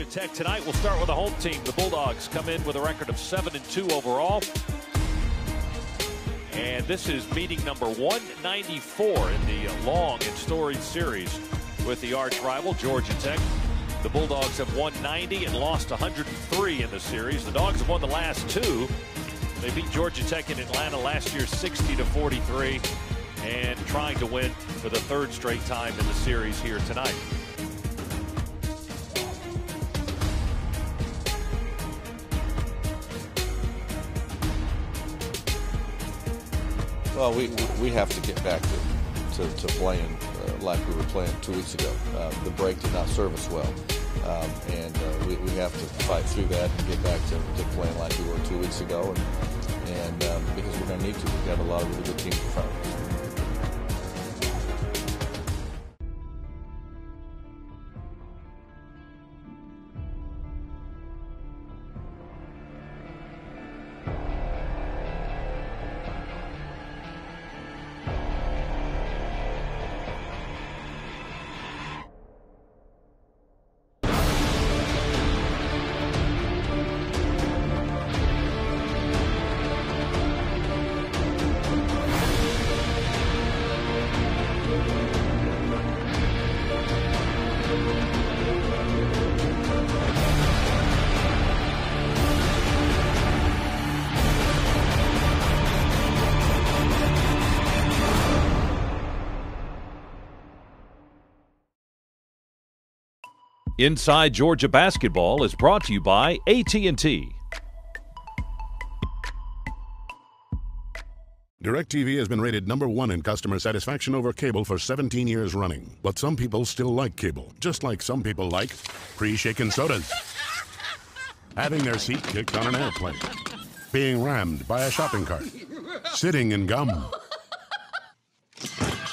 Georgia Tech tonight. We'll start with the home team. The Bulldogs come in with a record of 7-2 overall. And this is meeting number 194 in the long and storied series with the arch rival, Georgia Tech. The Bulldogs have won 90 and lost 103 in the series. The Dogs have won the last two. They beat Georgia Tech in Atlanta last year 60-43 and trying to win for the third straight time in the series here tonight. Well, we have to get back to playing like we were playing 2 weeks ago. The break did not serve us well, and we have to fight through that and get back to playing like we were 2 weeks ago, and because we're going to need to. We've got a lot of really good teams in front of us. Inside Georgia Basketball is brought to you by AT&T. DIRECTV has been rated #1 in customer satisfaction over cable for 17 years running. But some people still like cable, just like some people like pre-shaken sodas, having their seat kicked on an airplane, being rammed by a shopping cart, sitting in gum,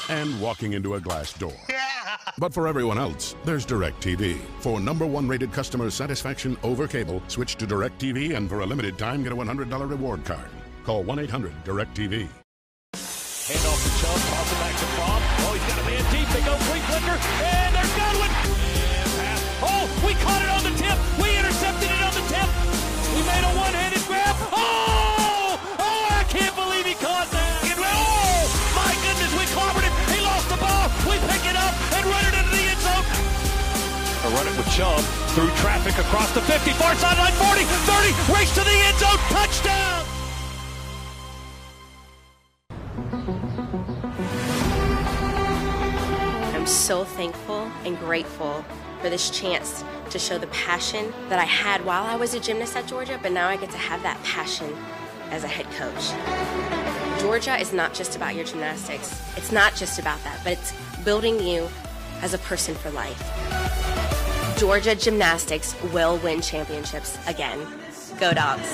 and walking into a glass door. But for everyone else, there's DIRECTV. For #1 rated customer satisfaction over cable, switch to DIRECTV and for a limited time get a $100 reward card. Call 1-800-DIRECTV. Handoff to Chubb, toss it back to Bob. Oh, he's got a man deep. They go three-flicker, and there's Godwin. Oh, we caught it on the tip. We intercepted it on the tip. We made a one-handed grab. Oh, I can't believe he caught that. Oh, my goodness, we clobbered him. He lost the ball. We pick it up and run it into the end zone. I run it with Chubb through traffic across the 50, far sideline, 40, 30, race to the end zone, touchdown. I'm so thankful and grateful for this chance to show the passion that I had while I was a gymnast at Georgia, but now I get to have that passion as a head coach. Georgia is not just about your gymnastics. It's not just about that, but it's building you as a person for life. Georgia Gymnastics will win championships again. Go Dogs.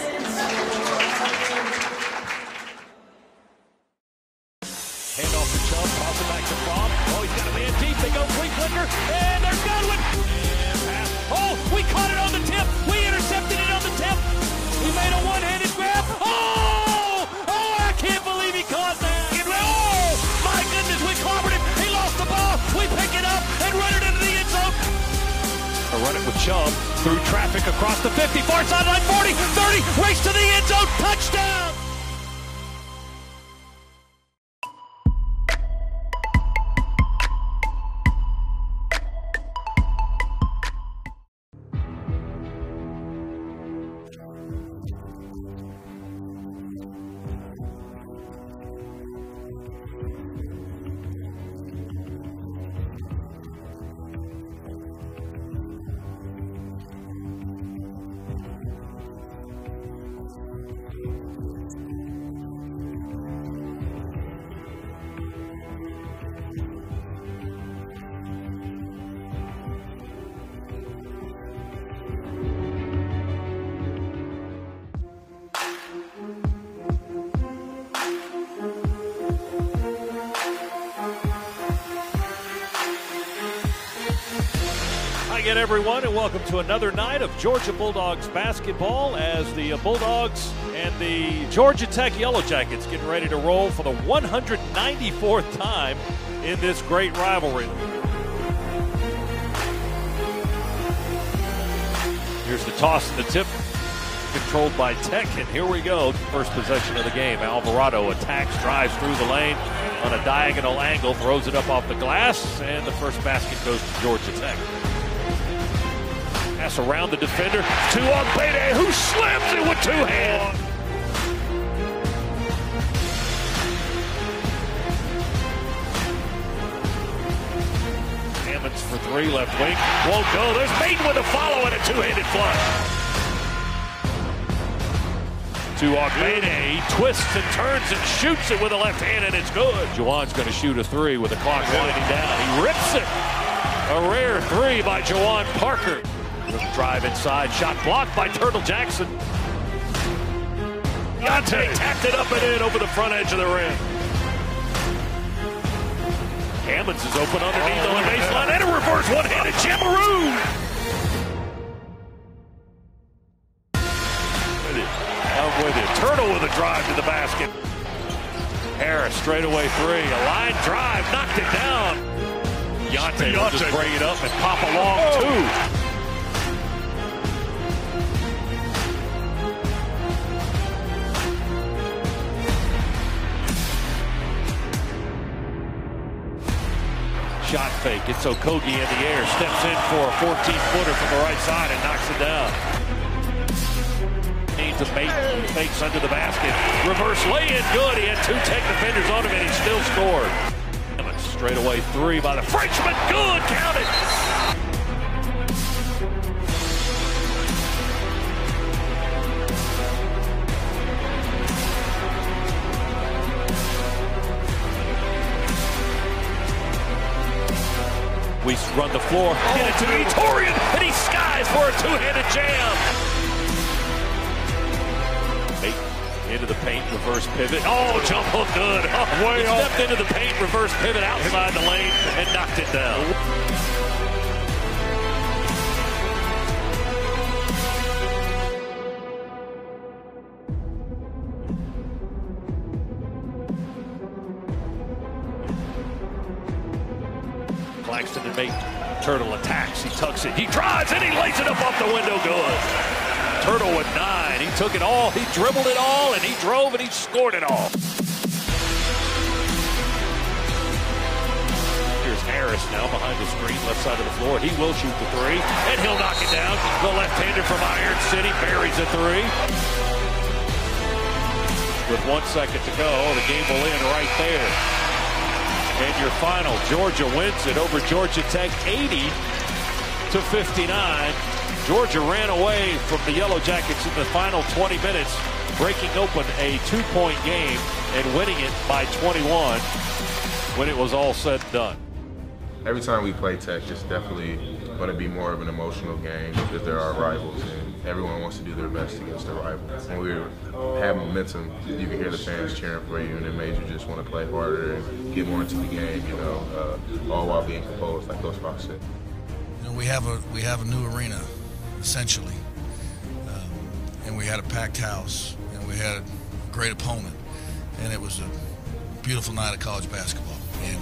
Handoff to Chubb, toss it back to Bob. Oh, he's got a man deep. They go three-flicker, and there's Godwin. Oh, we caught it on the tip. We intercepted it on the tip. We made a one-handed grab. Oh, I can't believe he caught that. Oh, my goodness, we clobbered him. He lost the ball. We pick it up and run it into the end zone. I run it with Chubb through traffic across the 50, far sideline, 40, 30, race to the end zone, touchdown. Again, everyone, and welcome to another night of Georgia Bulldogs basketball as the Bulldogs and the Georgia Tech Yellow Jackets getting ready to roll for the 194th time in this great rivalry. Here's the toss and the tip, controlled by Tech, and here we go. First possession of the game. Alvarado attacks, drives through the lane on a diagonal angle, throws it up off the glass, and the first basket goes to Georgia Tech. Pass around the defender to Ogbede, who slams it with two hands. Hammonds for three, left wing, won't go. There's Maiden with a follow and a two-handed flush. To Ogbede, he twists and turns and shoots it with a left hand, and it's good. Juwan's going to shoot a three with the clock winding down. He rips it. A rare three by Juwan Parker. Drive inside, shot blocked by Turtle Jackson. Yante tapped it up and in over the front edge of the rim. Hammonds is open underneath on the baseline, and a reverse one-handed Jamaroo. I'm with you. Turtle with a drive to the basket. Harris straightaway three. A line drive, knocked it down. Yante will just bring it up and pop along two. Shot fake. It's Okogie in the air. Steps in for a 14-footer from the right side and knocks it down. Needs a Maiden. Fakes under the basket. Reverse lay-in. Good. He had two Tech defenders on him and he still scored. Straight away three by the Frenchman. Good. Count it. We run the floor, get it to Etorian, and he skies for a two-handed jam. Into the paint, reverse pivot. Oh, jump hook good. Oh, way off. Stepped into the paint, reverse pivot outside the lane, and knocked it down. Claxton and Maiden. Turtle attacks. He tucks it. He drives and he lays it up off the window. Good. Turtle with 9. He took it all. He dribbled it all, and he drove and he scored it all. Here's Harris now behind the screen, left side of the floor. He will shoot the three, and he'll knock it down. The left-hander from Iron City buries a three. With 1 second to go, the game will end right there. And your final, Georgia wins it over Georgia Tech 80-59. Georgia ran away from the Yellow Jackets in the final 20 minutes, breaking open a 2-point game and winning it by 21 when it was all said and done. Every time we play Tech, it's definitely going to be more of an emotional game because they're our rivals and everyone wants to do their best against their rivals. When we have momentum, you can hear the fans cheering for you, and it made you just want to play harder and get more into the game, you know, all while being composed, like Coach Fox said. You know, we have a new arena, essentially, and we had a packed house, and we had a great opponent, and it was a beautiful night of college basketball. And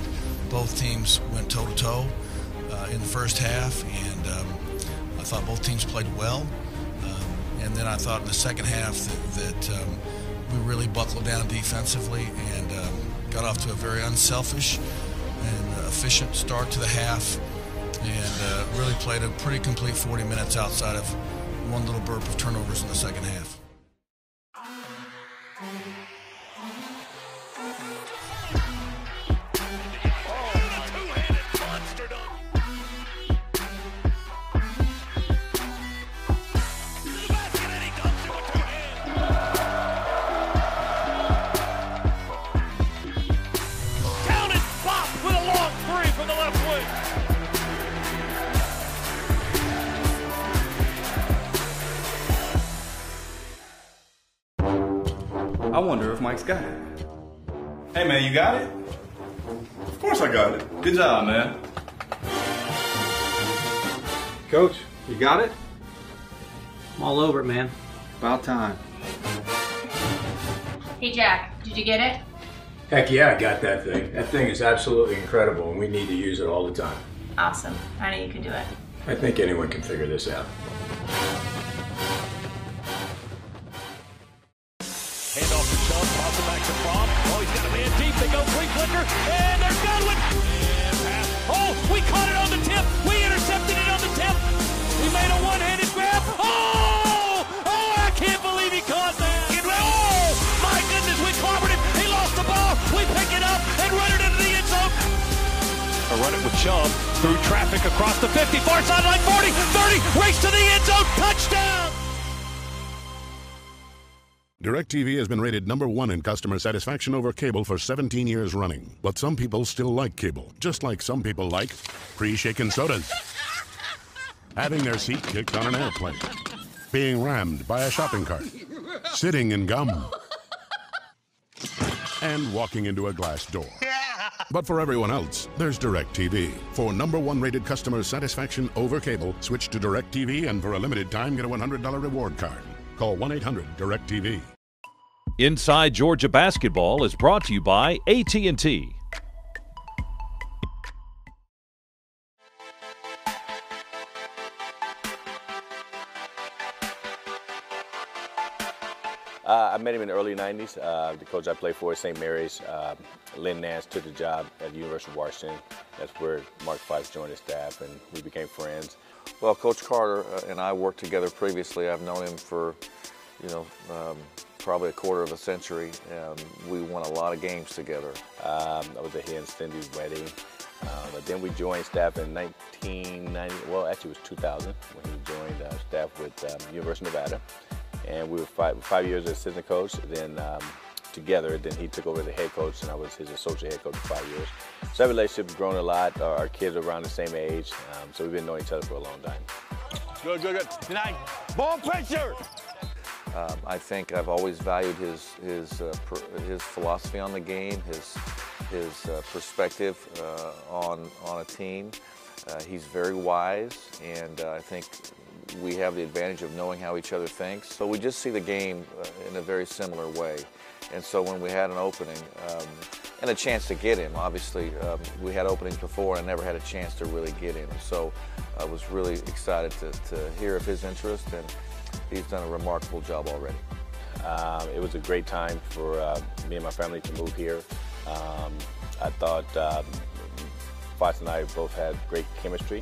both teams went toe-to-toe in the first half, and I thought both teams played well. And then I thought in the second half that we really buckled down defensively and got off to a very unselfish and efficient start to the half, and really played a pretty complete 40 minutes outside of one little burp of turnovers in the second half. I wonder if Mike's got it. Hey man, you got it? Of course I got it. Good job, man. Coach, you got it? I'm all over it, man. About time. Hey Jack, did you get it? Heck yeah, I got that thing. That thing is absolutely incredible, and we need to use it all the time. Awesome. I know you can do it. I think anyone can figure this out. flicker, and they're going. Oh, we caught it on the tip. We intercepted it on the tip. We made a one-handed grab. Oh, I can't believe he caught that. Oh, my goodness, we clobbered him. He lost the ball. We pick it up and run it into the end zone. I run it with Chubb through traffic across the 50, far sideline, 40, 30, race to the end zone, touchdown. DIRECTV has been rated #1 in customer satisfaction over cable for 17 years running. But some people still like cable, just like some people like pre-shaken sodas, having their seat kicked on an airplane, being rammed by a shopping cart, sitting in gum, and walking into a glass door. But for everyone else, there's DIRECTV. For #1 rated customer satisfaction over cable, switch to DIRECTV and for a limited time get a $100 reward card. Call 1-800-DIRECTV. Inside Georgia Basketball is brought to you by AT&T. I met him in the early 90s. The coach I played for at St. Mary's, Lynn Nance, took the job at the University of Washington. That's where Mark Fife joined his staff, and we became friends. Well, Coach Carter and I worked together previously. I've known him for, probably a quarter of a century. We won a lot of games together. I was at his Cindy's wedding. But then we joined staff in 1990. Well, actually it was 2000 when he joined staff with University of Nevada. And we were five years as assistant coach. Then together, then he took over the head coach, and I was his associate head coach for 5 years. So that relationship's grown a lot. Our kids are around the same age, so we've been knowing each other for a long time. Good, good, good. Tonight, ball pressure. I think I've always valued his philosophy on the game, his perspective on a team. He's very wise, and I think we have the advantage of knowing how each other thinks. So we just see the game in a very similar way. And so when we had an opening and a chance to get him, obviously we had openings before and I never had a chance to really get him. So I was really excited to hear of his interest, and he's done a remarkable job already. It was a great time for me and my family to move here. I thought Fox and I both had great chemistry,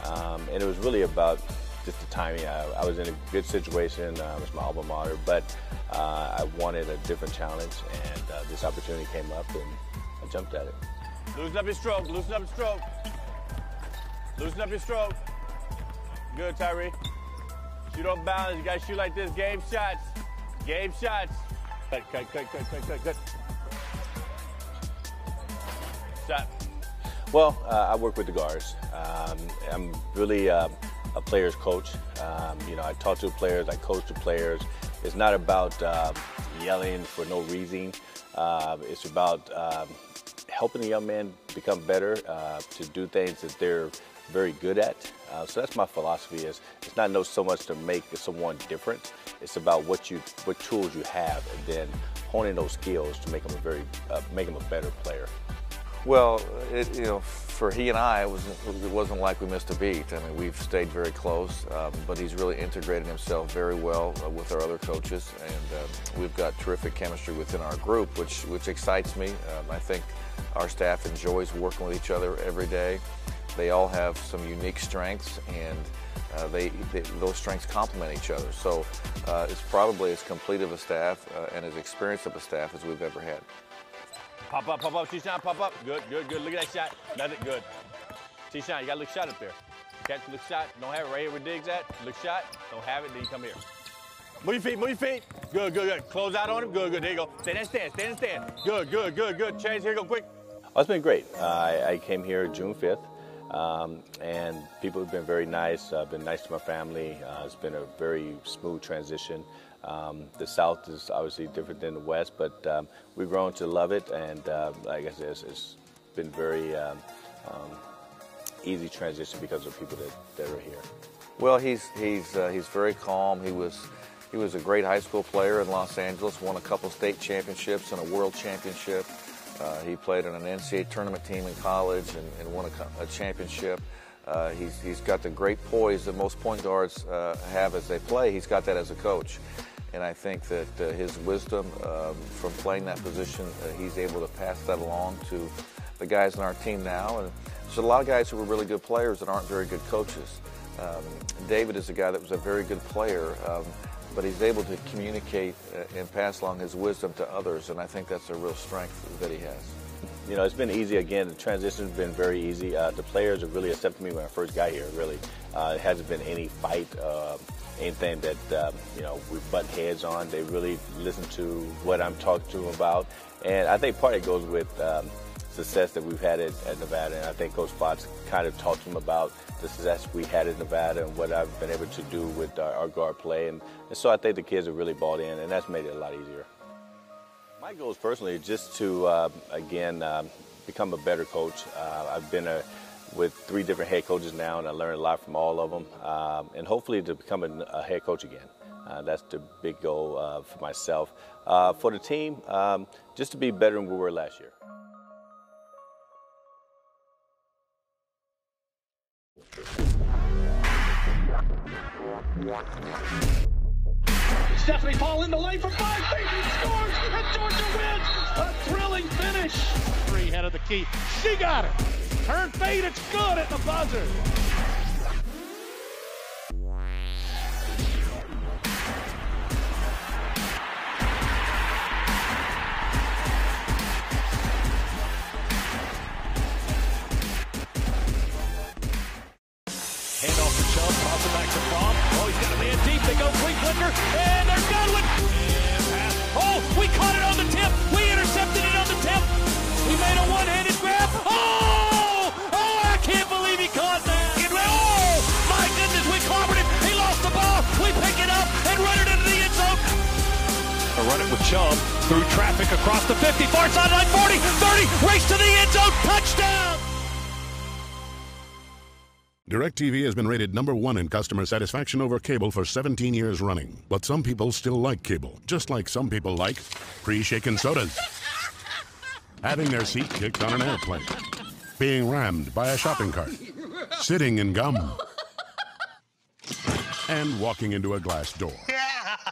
and it was really about just the timing. I was in a good situation. It's my alma mater, but I wanted a different challenge, and this opportunity came up, and I jumped at it. Loosen up your stroke, loosen up your stroke. Loosen up your stroke. Good, Tyree. Shoot off balance, you gotta shoot like this. Game shots, game shots. Cut. Shot. Well, I work with the guards. I'm really a player's coach. I talk to players, I coach the players. It's not about yelling for no reason. It's about helping the young man become better, to do things that they're very good at. So that's my philosophy. It's not so much to make someone different. It's about what tools you have, and then honing those skills to make them a better player. Well, for he and I, it wasn't like we missed a beat. I mean, we've stayed very close, but he's really integrated himself very well with our other coaches, and we've got terrific chemistry within our group, which excites me. I think our staff enjoys working with each other every day. They all have some unique strengths, and those strengths complement each other. So it's probably as complete of a staff and as experienced of a staff as we've ever had. Pop up, T-Shine, pop up. Good. Look at that shot. Nothing good. T-Shine, you got to look shot up there. Catch, look shot. Don't have it right here where Diggs at. Look shot. Don't have it, then you come here. Move your feet. Good. Close out on him. Good. There you go. Stay in stand. Good. Change here, go quick. Oh, it's been great. I came here June 5th, and people have been very nice. Been nice to my family. It's been a very smooth transition. The South is obviously different than the West, but we've grown to love it, and like I said, it's been very easy transition because of people that are here. Well, he's very calm. He was a great high school player in Los Angeles. Won a couple state championships and a world championship. He played in an NCAA tournament team in college and won a championship. He's got the great poise that most point guards have as they play. He's got that as a coach. And I think that his wisdom from playing that position, he's able to pass that along to the guys on our team now. And there's a lot of guys who are really good players that aren't very good coaches. David is a guy that was a very good player, but he's able to communicate and pass along his wisdom to others, and I think that's a real strength that he has. You know, it's been easy. Again, the transition's been very easy. The players have really accepted me when I first got here, really. It hasn't been any fight, anything that, you know, we butt heads on. They really listen to what I'm talking to them about. And I think part of it goes with success that we've had at Nevada. And I think Coach Fox kind of talked to them about the success we had at Nevada and what I've been able to do with our guard play. And so I think the kids have really bought in, and that's made it a lot easier. My goal is personally just to, again, become a better coach. I've been with 3 different head coaches now, and I learned a lot from all of them, and hopefully to become a head coach again. That's the big goal for myself. For the team, just to be better than we were last year. Stephanie Paul in the lane for 5 feet, he scores, and Georgia wins! A thrilling finish! 3 head of the key, she got it! Turn fade, it's good at the buzzer! Hand off to Chubb, toss it back to Bob. Oh, he's got a man deep. They go three-flicker, and they're Godwin. Oh, we caught it on the tip. We intercepted it on the tip. We made a one-handed grab. Oh, I can't believe he caught that. Oh, my goodness, we clobbered him. He lost the ball. We pick it up and run it into the end zone. A run it with Chubb through traffic across the 50, far sideline, 40, 30, race to the end zone, touchdown. DIRECTV has been rated #1 in customer satisfaction over cable for 17 years running. But some people still like cable, just like some people like pre-shaken sodas, having their seat kicked on an airplane, being rammed by a shopping cart, sitting in gum, and walking into a glass door.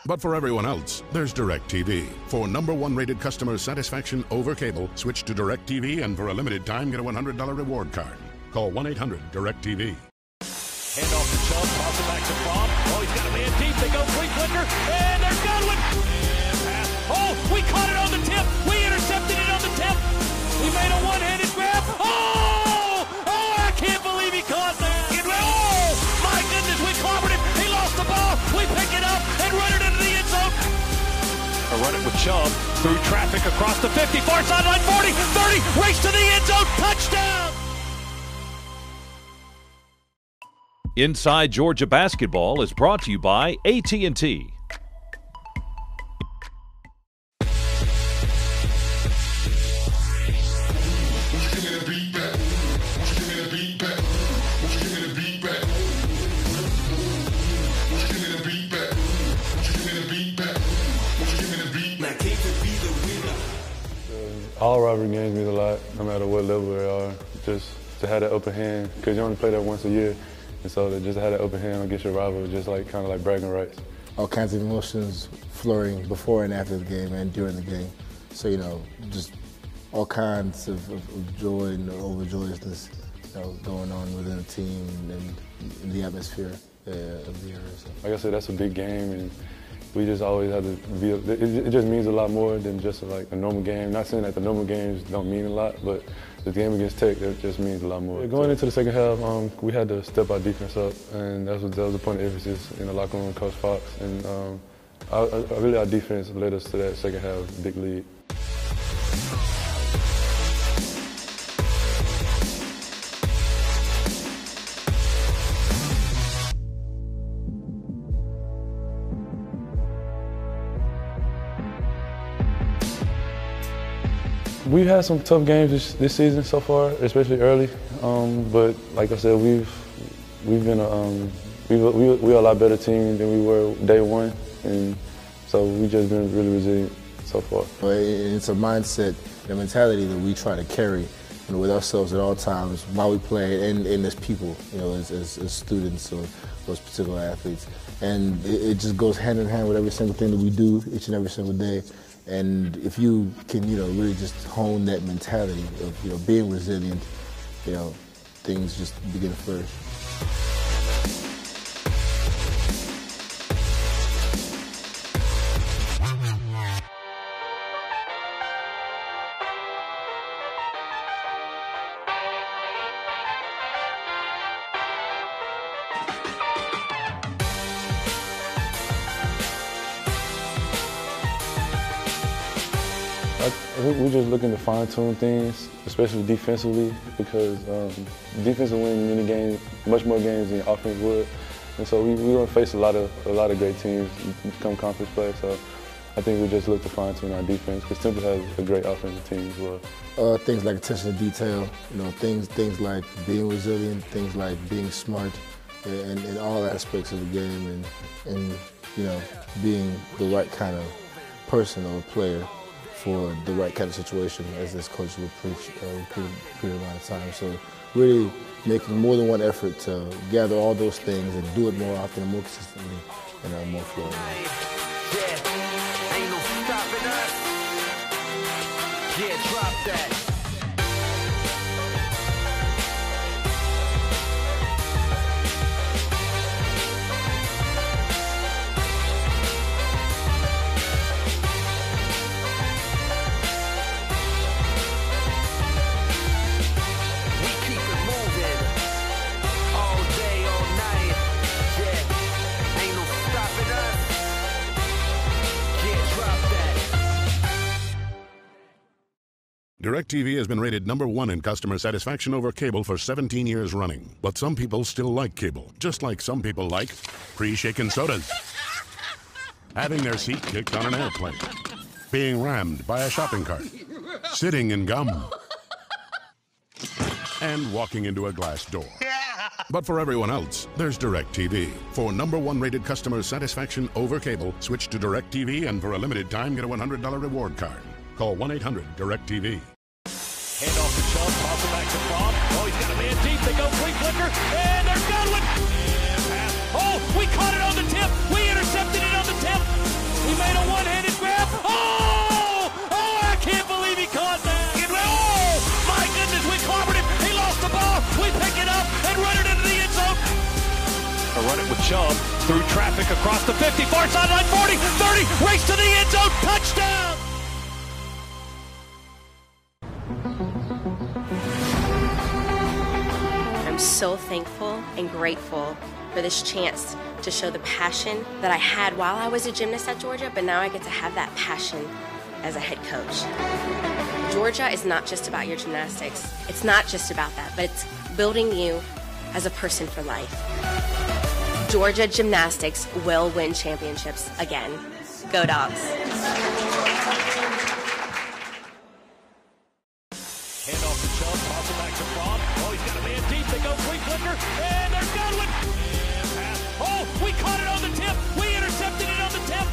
But for everyone else, there's DIRECTV. For #1 rated customer satisfaction over cable, switch to DIRECTV and for a limited time get a $100 reward card. Call 1-800-DIRECTV. Hand off to Chubb, toss it back to Bob. Oh, he's got a man deep. They go three-flicker, and they're Godwin. Oh, we caught it on the tip. We intercepted it on the tip. We made a one-handed grab. Oh, I can't believe he caught that. Oh, my goodness, we clobbered him. He lost the ball. We pick it up and run it into the end zone. A run it with Chubb through traffic across the 50, far sideline, 40, 30, race to the end zone, touchdown. Inside Georgia Basketball is brought to you by AT&T. All rivalry games mean a lot, no matter what level they are. Just to have that open hand, because you only play that once a year. And so to just have that open hand against your rival is just like kind of like bragging rights. All kinds of emotions flowing before and after the game and during the game. So, you know, just all kinds of joy and overjoyousness, you know, going on within the team and in the atmosphere of the area. So. Like I said, that's a big game, and we just always have to be, it just means a lot more than just like a normal game. Not saying that the normal games don't mean a lot, but the game against Tech, that just means a lot more. Going into the second half, we had to step our defense up, and that was the point of emphasis in the locker room with Coach Fox. And really our defense led us to that second half big lead. We've had some tough games this season so far, especially early. But like I said, we've been we're a lot better team than we were day one, and so we've just been really resilient so far. But it's a mindset, a mentality that we try to carry with ourselves at all times while we play, and as people, as students or those particular athletes. And it just goes hand in hand with every single thing that we do each and every single day. And if you can, really just hone that mentality of, being resilient, things just begin to flourish. I think we're just looking to fine-tune things, especially defensively, because defense will win many games, much more games than offense would. And so we're going to face a lot of great teams come conference play. So I think we just look to fine-tune our defense, because Temple has a great offensive team as well. Things like attention to detail, things like being resilient, things like being smart, and in all aspects of the game, and being the right kind of person or player for the right kind of situation, as this coach would preach repeated amount of time. So really making more than one effort to gather all those things and do it more often and more consistently and more fluently. Yeah, ain't no stopping us. Yeah, drop that. DIRECTV has been rated #1 in customer satisfaction over cable for 17 years running. But some people still like cable, just like some people like pre-shaken sodas, having their seat kicked on an airplane, being rammed by a shopping cart, sitting in gum, and walking into a glass door. But for everyone else, there's DIRECTV. For #1 rated customer satisfaction over cable, switch to DIRECTV, and for a limited time, get a $100 reward card. Call 1-800-DIRECTV. Hand off to Chubb, toss it back to Bob. Oh, he's got a man deep. They go free flicker, and they're Godwin. Oh, we caught it on the tip. We intercepted it on the tip. We made a one-handed grab. Oh, I can't believe he caught that. Oh, my goodness, we clobbered him. He lost the ball. We pick it up and run it into the end zone. A run it with Chubb through traffic across the 50, far sideline, 40, 30, race to the end zone, touchdown. I'm so thankful and grateful for this chance to show the passion that I had while I was a gymnast at Georgia, but now I get to have that passion as a head coach. Georgia is not just about your gymnastics. It's not just about that, but it's building you as a person for life. Georgia Gymnastics will win championships again. Go Dogs. Hand off to Chubb, toss it back to Bob. Oh, he's got a man deep. They go free flicker, and they're Godwin. Oh, we caught it on the tip. We intercepted it on the tip.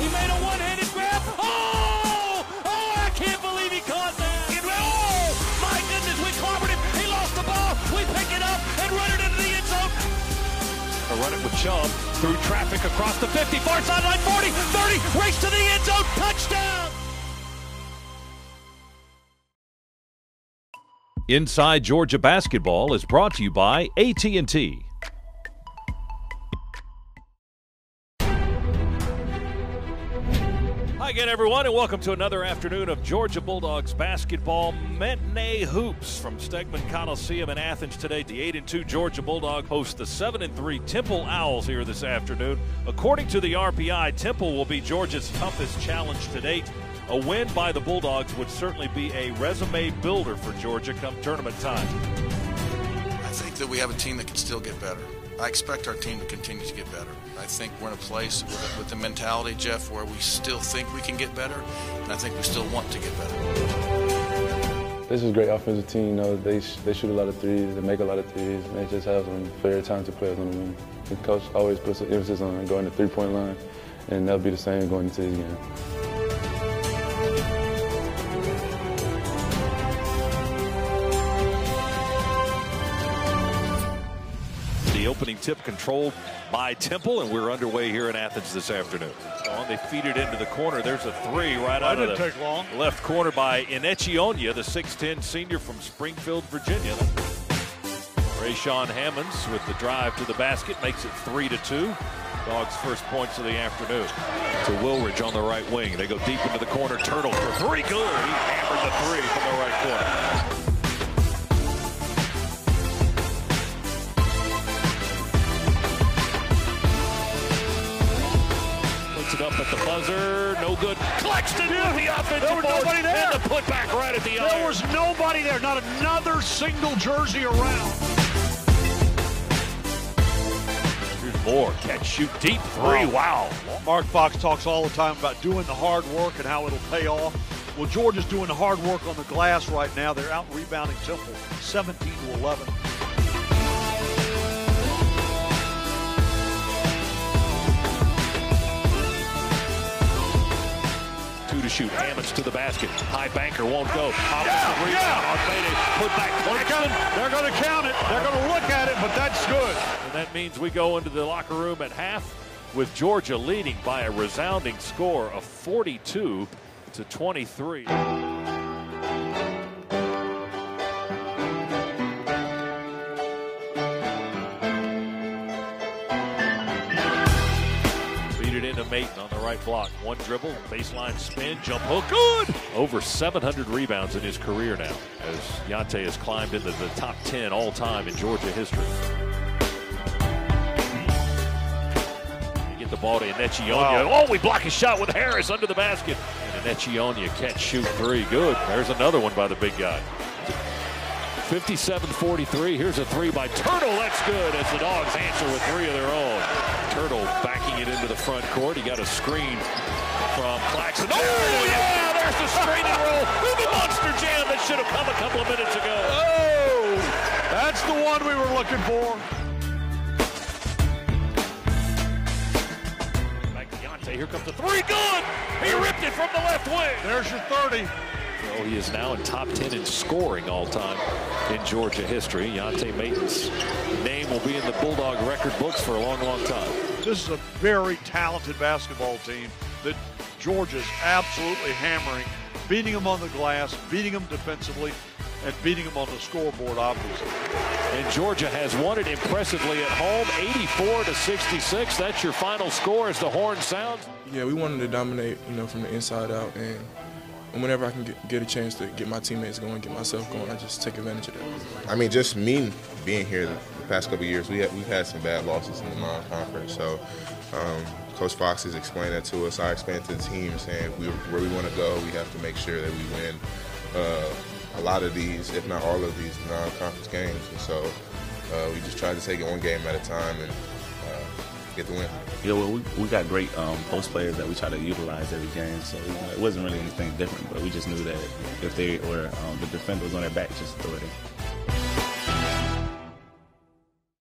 We made a one-handed grab. Oh, I can't believe he caught that. Oh, my goodness, we clobbered him. He lost the ball. We pick it up and run it into the end zone. A run it with Chubb through traffic across the 50, far sideline, 40, 30, race to the end zone, touchdown. Inside Georgia Basketball is brought to you by AT&T. Hi again, everyone, and welcome to another afternoon of Georgia Bulldogs basketball matinee hoops from Stegman Coliseum in Athens today. The 8-2 Georgia Bulldog hosts the 7-3 Temple Owls here this afternoon. According to the RPI, Temple will be Georgia's toughest challenge to date. A win by the Bulldogs would certainly be a resume builder for Georgia come tournament time. I think that we have a team that can still get better. I expect our team to continue to get better. I think we're in a place with the mentality, Jeff, where we still think we can get better, and I think we still want to get better. This is a great offensive team. They shoot a lot of threes, they make a lot of threes, and they just have some very talented players on the wing. The coach always puts an emphasis on going to the three-point line, and that'll be the same going into this game. The opening tip controlled by Temple, and we're underway here in Athens this afternoon. They feed it into the corner. There's a three right out of the left corner by Inechionya, the 6'10 senior from Springfield, Virginia. Rayshawn Hammonds with the drive to the basket makes it 3-2. Dogs' first points of the afternoon. To Wilridge on the right wing. They go deep into the corner. Turtle for three. Good. He hammered the three from the right corner. Puts it up at the buzzer. No good. Claxton with the offensive board. Nobody there. And the putback right at the iron. There was nobody there. Not another single jersey around. Moore catch, shoot deep three. Wow. Mark Fox talks all the time about doing the hard work and how it'll pay off. Well, Georgia's doing the hard work on the glass right now. They're out rebounding Temple 17-11. Two to shoot. Hammonds to the basket. High banker won't go. Put back. They're going to count it. They're going to look at it, but that's good. And that means we go into the locker room at half with Georgia leading by a resounding score of 42-23. Into Maton on the right block. One dribble, baseline spin, jump hook, good! Over 700 rebounds in his career now, as Yante has climbed into the top 10 all-time in Georgia history. You get the ball to Inechionya. Wow. Oh, we block a shot with Harris under the basket. And Inechionya catch, shoot three, good. There's another one by the big guy. 57-43. Here's a three by Turtle. That's good as the Dogs answer with three of their own. Turtle backing it into the front court. He got a screen from Claxton. Oh, yeah! There's the screen and roll. The monster jam that should have come a couple of minutes ago. Oh! That's the one we were looking for. Back to Yante. Here comes the three. Good! He ripped it from the left wing. There's your 30. So he is now in top 10 in scoring all time in Georgia history. Yante Maton's name will be in the Bulldog record books for a long, long time. This is a very talented basketball team that Georgia's absolutely hammering, beating them on the glass, beating them defensively, and beating them on the scoreboard, obviously. And Georgia has won it impressively at home, 84-66. That's your final score as the horn sounds. Yeah, we wanted to dominate, from the inside out, and whenever I can get a chance to get my teammates going, get myself going, I just take advantage of that. I mean, just me being here the past couple of years, we've had some bad losses in the non-conference. So Coach Fox has explained that to us. I explained to the team, saying where we want to go, we have to make sure that we win a lot of these, if not all of these, non-conference games. And so we just tried to take it one game at a time and get the win. Yeah, well, we got great post players that we try to utilize every game, so it wasn't really anything different, but we just knew that if they were the defender was on their back, just throw it in.